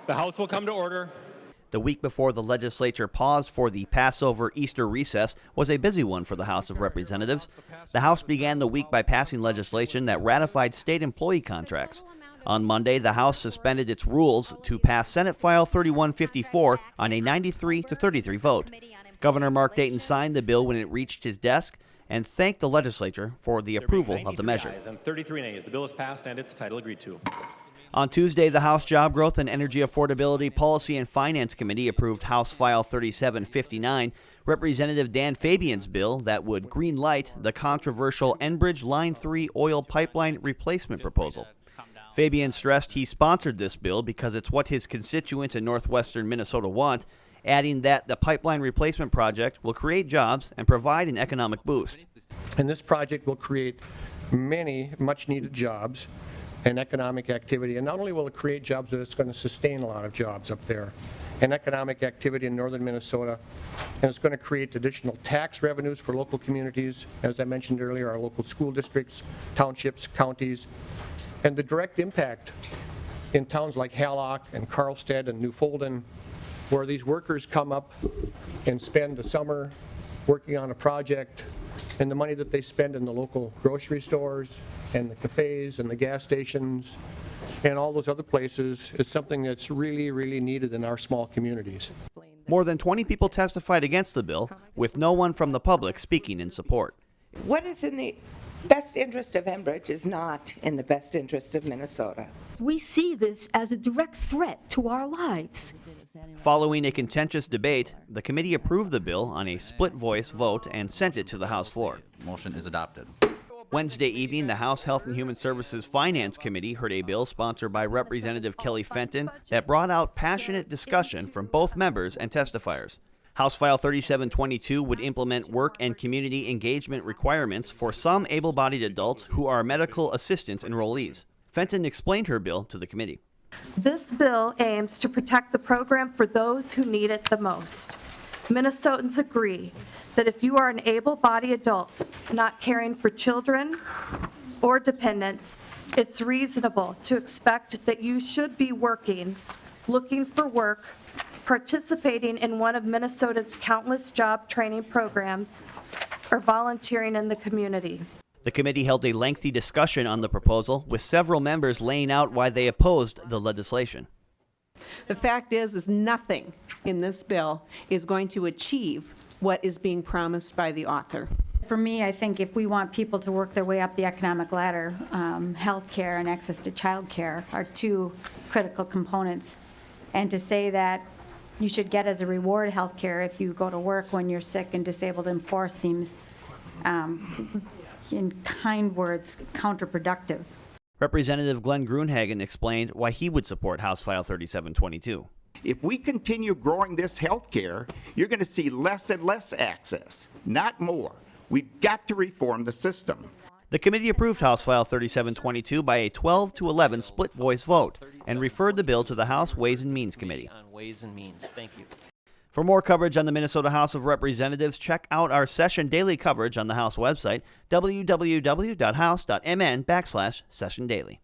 The House will come to order. The week before the legislature paused for the Passover Easter recess was a busy one for the House of Representatives. The House began the week by passing legislation that ratified state employee contracts. On Monday, the House suspended its rules to pass Senate File 3154 on a 93-33 vote. Governor Mark Dayton signed the bill when it reached his desk and thanked the legislature for the approval of the measure. And 33 nays. The bill is passed and its title agreed to. On Tuesday, the House Job Growth and Energy Affordability Policy and Finance Committee approved House File 3759, Representative Dan Fabian's bill that would green-light the controversial Enbridge Line 3 oil pipeline replacement proposal. Fabian stressed he sponsored this bill because it's what his constituents in northwestern Minnesota want, adding that the pipeline replacement project will create jobs and provide an economic boost. And this project will create many much-needed jobs and economic activity. And not only will it create jobs, but it's going to sustain a lot of jobs up there and economic activity in northern Minnesota. And it's going to create additional tax revenues for local communities, as I mentioned earlier, our local school districts, townships, counties. And the direct impact in towns like Hallock and Carlstead and New Folden, where these workers come up and spend the summer working on a project, and the money that they spend in the local grocery stores and the cafes and the gas stations and all those other places is something that's really, really needed in our small communities. More than 20 people testified against the bill, with no one from the public speaking in support. What is in the best interest of Enbridge is not in the best interest of Minnesota. We see this as a direct threat to our lives. Following a contentious debate, the committee approved the bill on a split-voice vote and sent it to the House floor. Motion is adopted. Wednesday evening, the House Health and Human Services Finance Committee heard a bill sponsored by Representative Kelly Fenton that brought out passionate discussion from both members and testifiers. House File 3722 would implement work and community engagement requirements for some able-bodied adults who are medical assistance enrollees. Fenton explained her bill to the committee. This bill aims to protect the program for those who need it the most. Minnesotans agree that if you are an able-bodied adult not caring for children or dependents, it's reasonable to expect that you should be working, looking for work, participating in one of Minnesota's countless job training programs, or volunteering in the community. The committee held a lengthy discussion on the proposal, with several members laying out why they opposed the legislation. The fact is nothing in this bill is going to achieve what is being promised by the author. For me, I think if we want people to work their way up the economic ladder, health care and access to child care are two critical components. And to say that you should get as a reward health care if you go to work when you're sick and disabled and poor seems, in kind words, counterproductive. Representative Glenn Grunhagen explained why he would support House File 3722. If we continue growing this health care, you're going to see less and less access, not more. We've got to reform the system. The committee approved House File 3722 by a 12-11 split-voice vote and referred the bill to the House Ways and Means Committee. Thank you. For more coverage on the Minnesota House of Representatives, check out our session daily coverage on the House website, www.house.mn/sessiondaily.